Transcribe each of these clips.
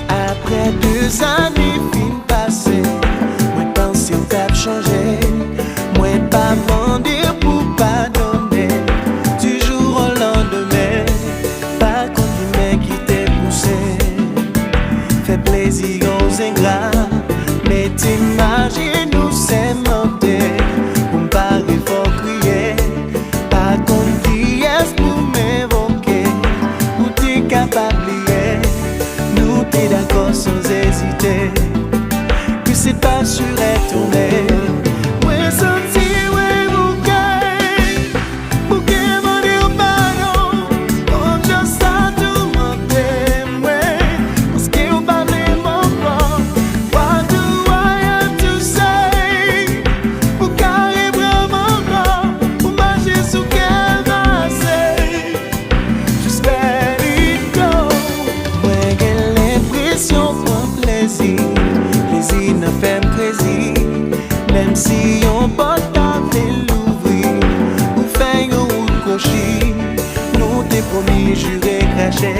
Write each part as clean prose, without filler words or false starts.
Après 2 années fin passées, moi pense que t'as changé. Moi pas mentir pour pas donner. Du jour au lendemain, pas condamné qui t'est poussé. Fait plaisir aux ingrats, mais t'imagines nous c'est monté. Pour me parler faut crier, pas contre qui est pour m'évoquer. Pour t'es capable nous t'es d'accord sans hésiter. Que c'est pas sur retourner. Ouais, senti, ouais, bouquet, mon Dieu, pardon. On just a tout monter, ouais. Parce qu'on parle mon corps. What do I have to say? Pour carrer vraiment corps. Pour marcher sous quel massé. Just let it go. Ouais, quelle impression prend plaisir. Plaisir n'a fait crazy. Même si on portable l'ouvrir ou fait un route cochée, nous t'es promis juré craché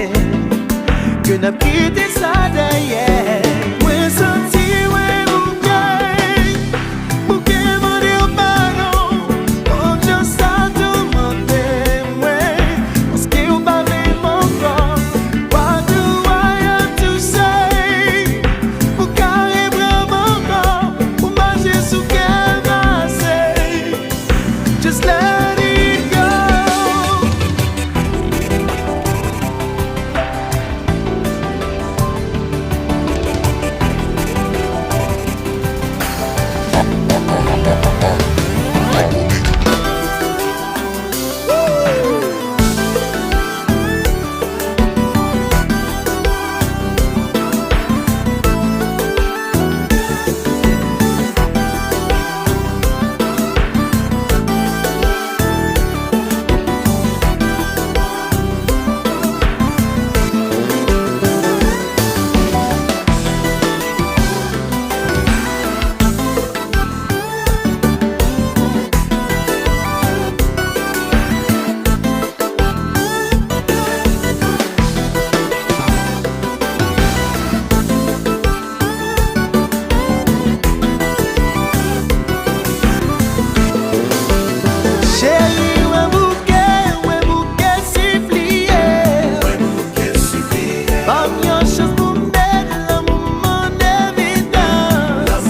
que n'a quitté ça derrière. Ouais, senti, ouais, bouquet, mon Dieu, pardon. On just a tout monter, ouais. Parce qu'on parle mon corps. What do I have to say? Pour carrer vraiment corps. Pour marcher sous quel massé. Just let it go. Chérie, ouais, bouquet sifflier. Pas mieux chose pour m'aider, l'amour d'évidence.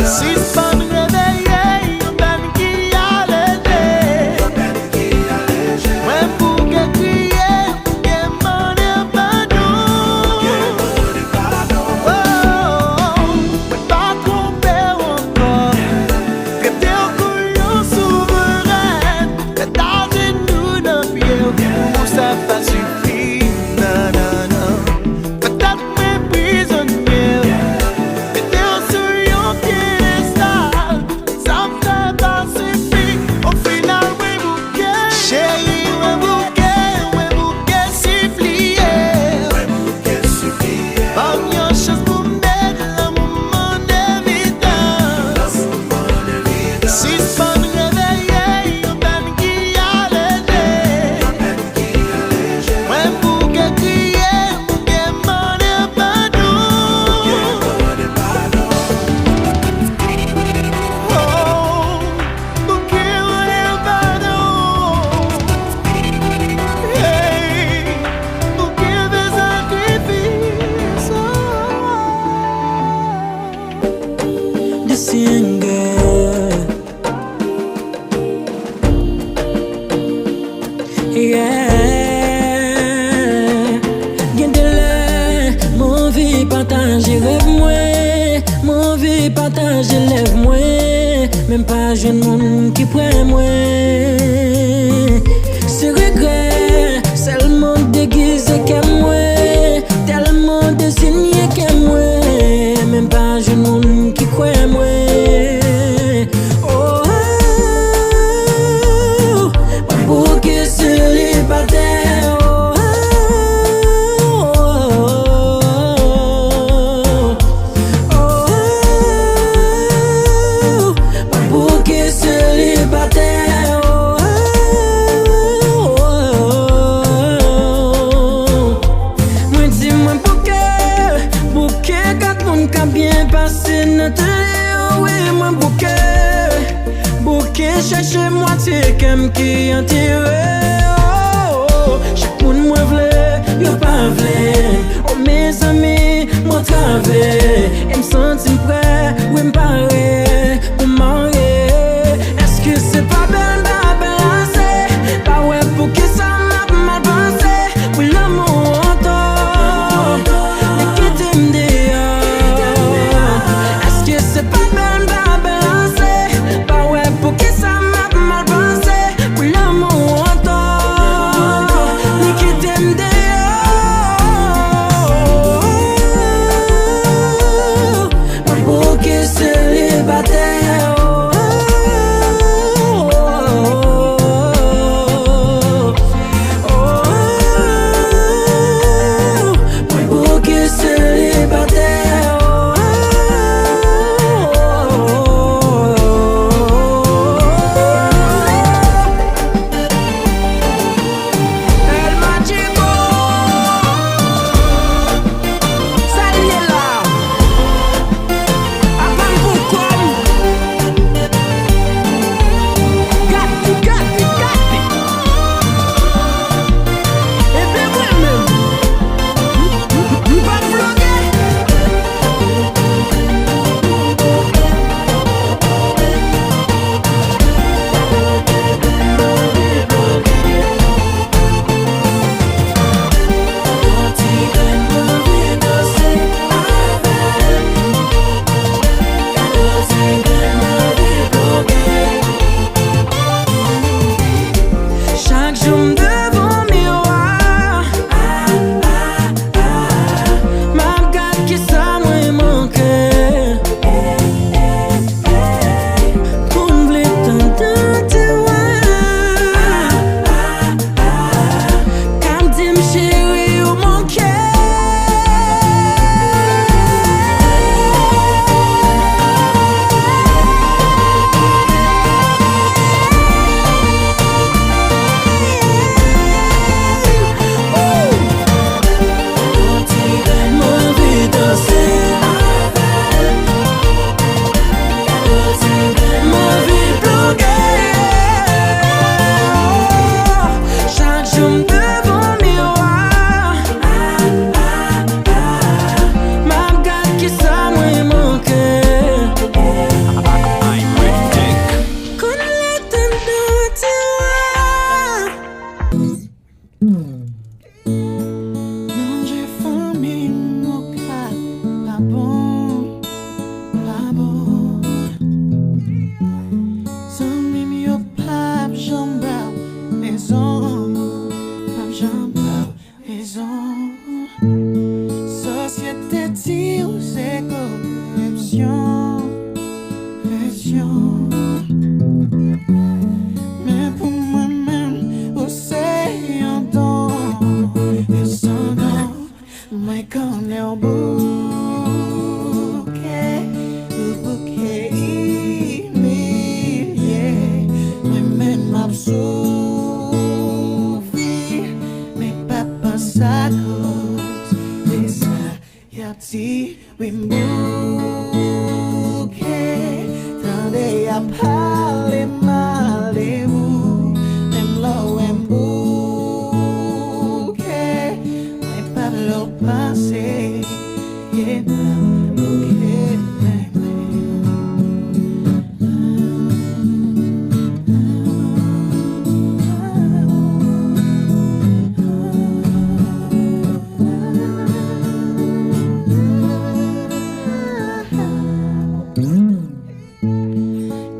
Si c'est pas me réveiller, y'a peine qui a l'aidé. Ouais, bouquet crier, bouquet m'en est pardon. Oh, pas tromper encore. Rester au couillon souverain. T'as genoux dans le pied, pour ça pas suffit. Non, non, non. Peut-être mes prisonniers. T'es au souillon piédestal. Ça me fait pas suffire. Au final, ouais, bouquet. Chérie, ouais, bouquet sifflier. Pas mieux chose pour m'aider, l'amour d'évidence. Si c'est pas me réveiller, y'a peine qui a l'aidé. Ouais, bouquet crier, bouquet m'en est pardon. Oh, bouquet m'en est pardon. Hey, bouquet de sacrifice. The singer, yeah. Gen de lè, mon vie partager rêve moi, mon vie partager lève moi, même pas jeune monde qui prend moi. Ce regret, seulement déguisé qu'à moi, tellement désigné qu'à moi, même pas jeune monde qui croit moi. Oh, pour que célibataire. Pour que célibataire. chercher moitié qu'aime qui enterré. Oh, oh, chaque monde moi vle, yo pas vle. Oh mes amis, moi travaille. Et me sentir prêt, oui me paraît pour marier. Est-ce que c'est pas belle, assez? Pas ouais pour qui ça m'a mal pensé. Oui l'amour entend, mais qui t'aime dehors. Est-ce que c'est pas belle, assez? Pas ouais pour qui ça m'a mal pensé. Oui l'amour entend, mais qui t'aime dehors. Moi pour qui célibataire.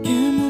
Que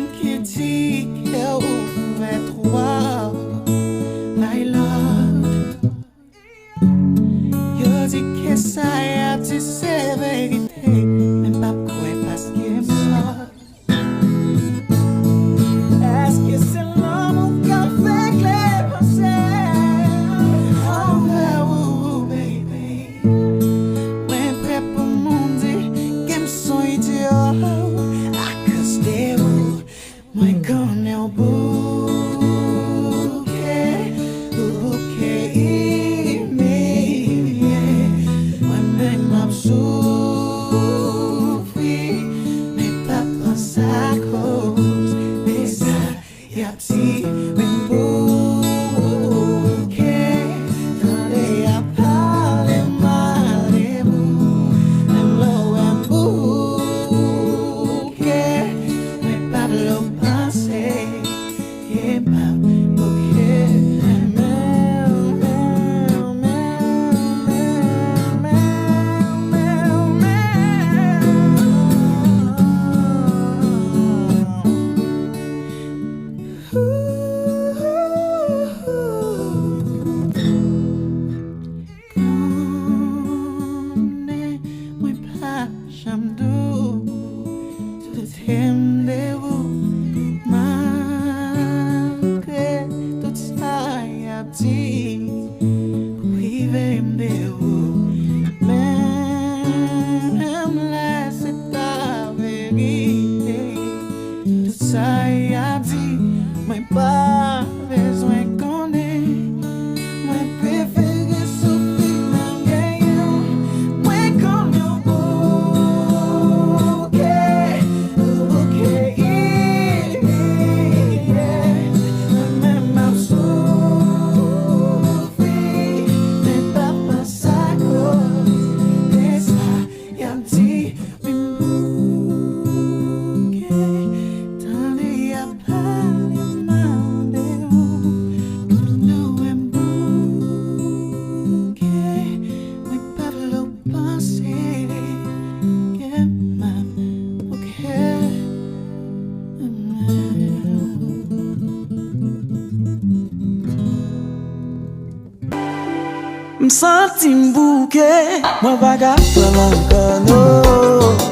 m'senti m'bouquet. Moi pas qu'à prendre encore non.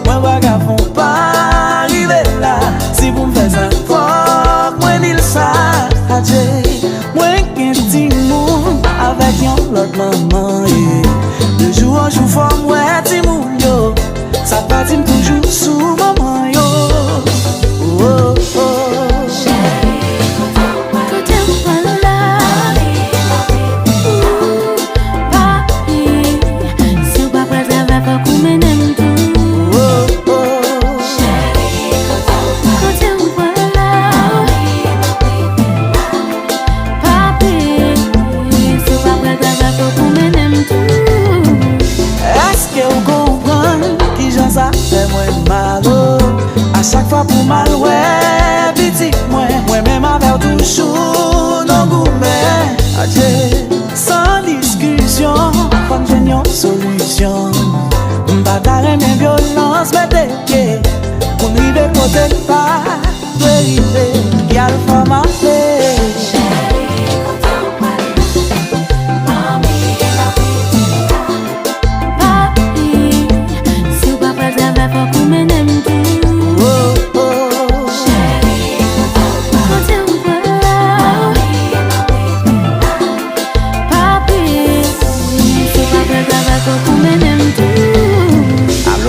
Moi pas qu'à fond pas arriver là. Si vous me faites ça, faut moi dire ça. Moi qu'un petit monde avec yon l'autre maman. De jour en jour faut moi petit moun yo. Ça patine toujours sous maman yo. Oh, oh, oh. A chaque fois pour mal ouais, petit moi même avec toujours non gourmet. Adieu, sans discussion, comme j'ai une solution. M'bagarre mes violences, mais t'es pieds. Pour nous river côté pas, vérité, y'a le femme à faire.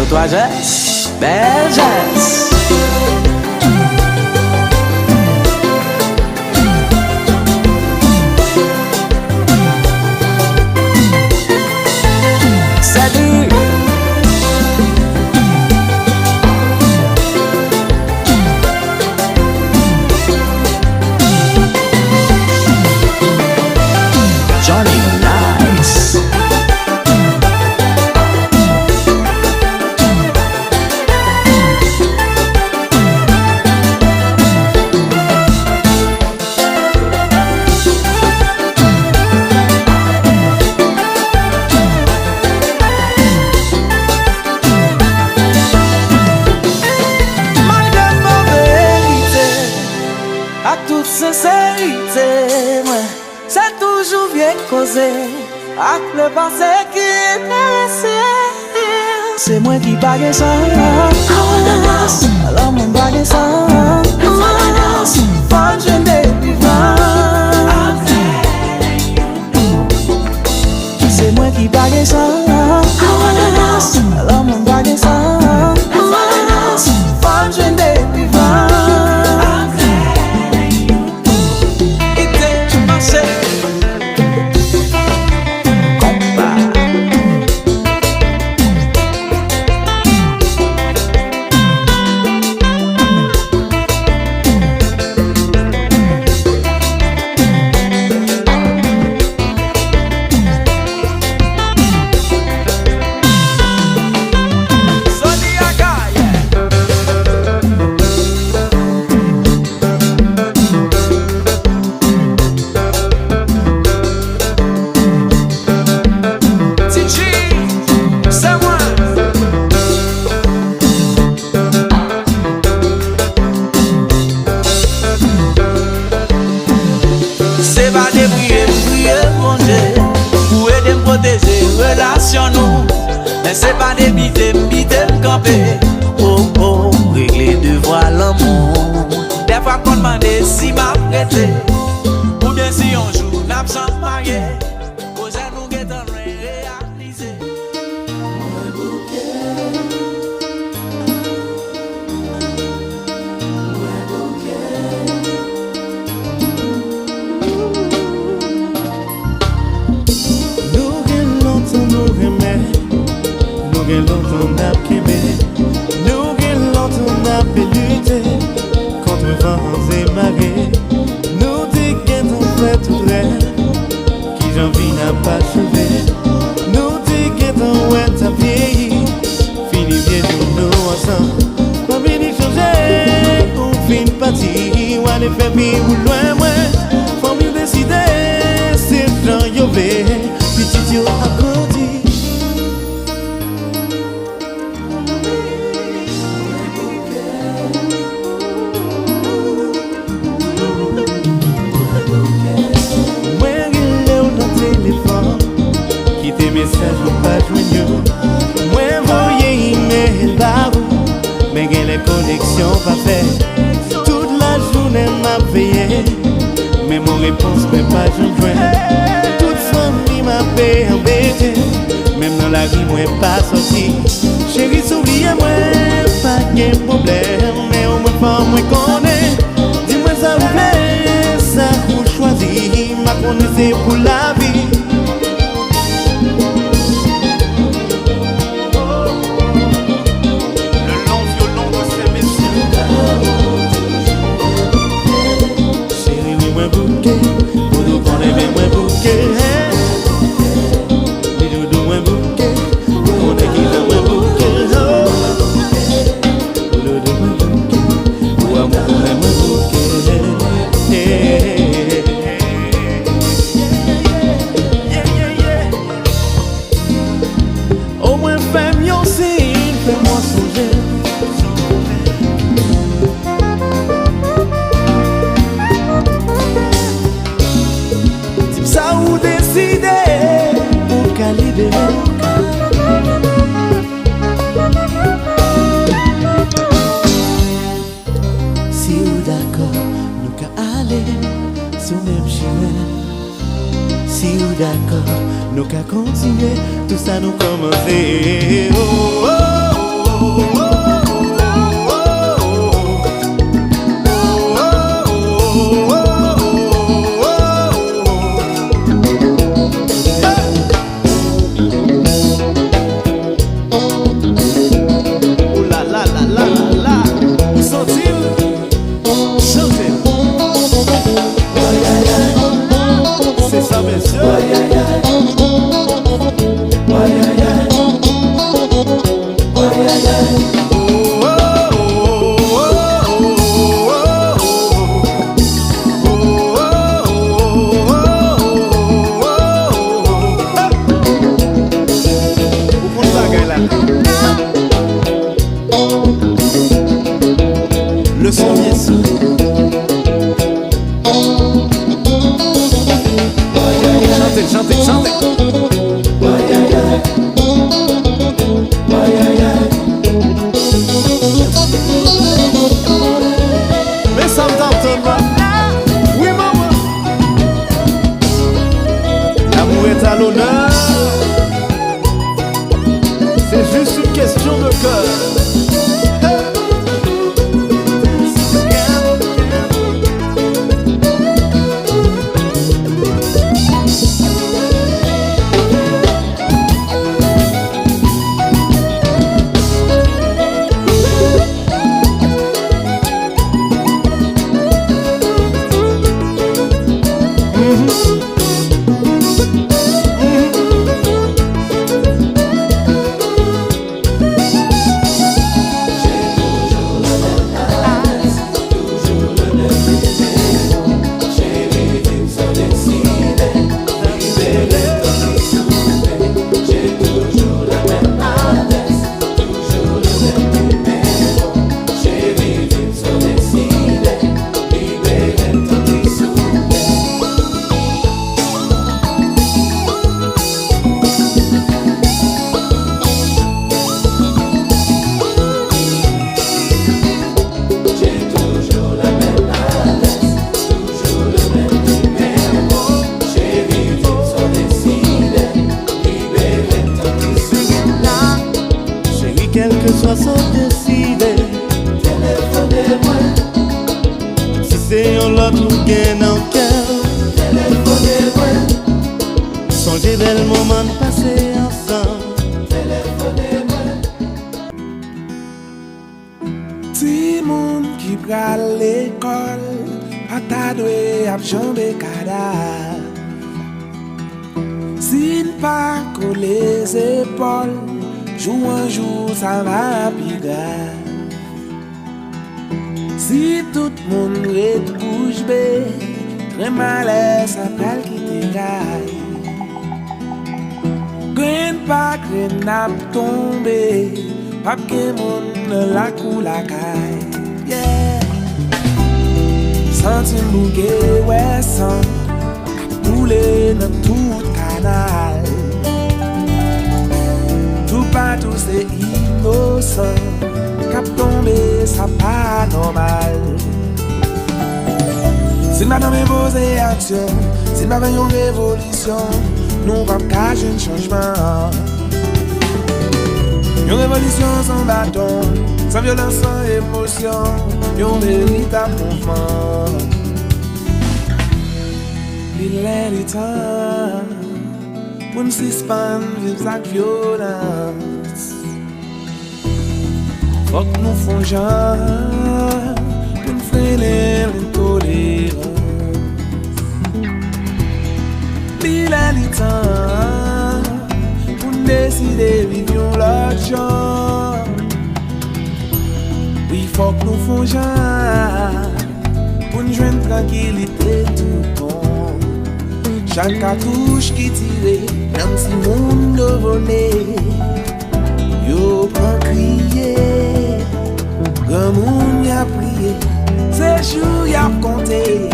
Toi Jess, belle Jess. Salut. Johnny Nice. Sincérité, moi, c'est toujours bien causé. Avec le passé qui est blessé. C'est moi qui bague ça. Alors mon bague ça. Pas de jeune vivant. C'est moi qui bague ça. Alors mon bague ça. Pas de jeune vivant. Mais c'est pas des bites, m'camper. Oh oh, régler devoir l'amour. Des fois qu'on demande si m'a prêté, ou bien si on joue l'absent marié. Aux nous guettons réalisé. Nous longtemps n'a nous longtemps n'a lutter contre vents et marées. Nous dégainons fait tout rêve qui j'en vis n'a pas achevé. Nous dégainons ouais ta vieilli, fini bien nous ensemble. Pas bien changer, on fin partie, ou aller faire mi ou loin moins. Faut mieux décider, c'est Jean Yové, petit yo à côté. réponse, mais pas je joins. Toute famille m'a fait embêter. Même dans la rue, moi pas sorti. Chérie, souviens-moi, pas de problème. Mais au moins, pas moi connais. Dis-moi, ça vous plaît, ça vous choisit. Ma connaissance pour la vie. Le long violon de ces messieurs. Chérie, oui, moi bouquet. Pour nous prendre, mais moi bouquet. Nous qu'à continuer, tout ça nous commencer. Oh, oh, oh, oh, Si tout le monde est bouche bée, très malais s'appelle qui t'égaille. Graine pas graine n'a tombé, pas que mon la coule la caille. Yeah. Senti un bouquet, ouais, sang, couler dans tout canal. Tout partout c'est innocent. Cap tombé, ça pas normal. Si madame imposé action, si ma une révolution, nous pas cacher un changement. Une révolution sans bâton, sans violence, sans émotion, un véritable mouvement. Il est le temps pour nous suspendre vivre la violence. Faut que nous fongeons pour nous freiner l'intolérance. Il est le temps pour nous décider de vivre l'autre jour. Oui, faut que nous fongeons pour nous joindre tranquillité tout bon. Chaque cartouche qui tire, même si le monde volé, yo pas crier, grand monde y a prié, ces jours y a compté.